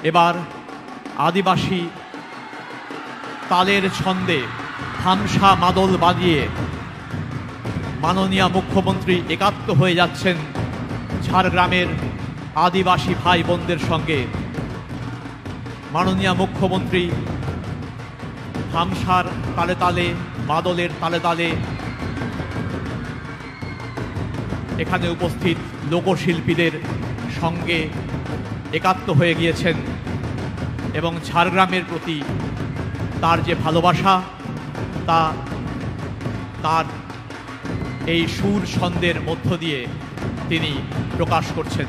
এবার আদিবাসী তালের ছন্দে থামসা মাদল বাজিয়ে মাননীয় মুখ্যমন্ত্রী একাত্ম হয়ে যাচ্ছেন ঝাড়গ্রামের আদিবাসী ভাই বোনদের সঙ্গে। মাননীয় মুখ্যমন্ত্রী থামসার তালে তালে, মাদলের তালে তালে এখানে উপস্থিত লোকশিল্পীদের সঙ্গে একাত্ম হয়ে গিয়েছেন এবং ঝাড়গ্রামের প্রতি তার যে ভালোবাসা তা তার এই সুর ছন্দের মধ্য দিয়ে তিনি প্রকাশ করছেন।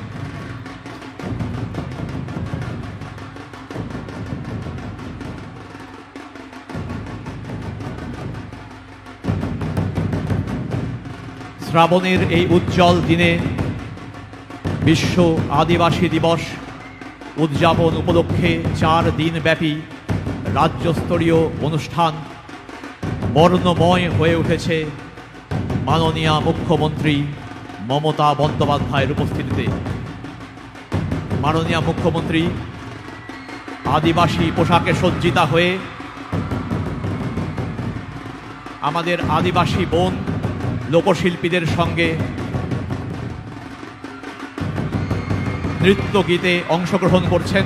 শ্রাবণের এই উজ্জ্বল দিনে বিশ্ব আদিবাসী দিবস উদযাপন উপলক্ষে 4 দিনব্যাপী রাজ্যস্তরীয় অনুষ্ঠান বর্ণময় হয়ে উঠেছে মাননীয় মুখ্যমন্ত্রী মমতা বন্দ্যোপাধ্যায়ের উপস্থিতিতে। মাননীয় মুখ্যমন্ত্রী আদিবাসী পোশাকে সজ্জিতা হয়ে আমাদের আদিবাসী বোন লোকশিল্পীদের সঙ্গে নৃত্য গীতে অংশগ্রহণ করছেন।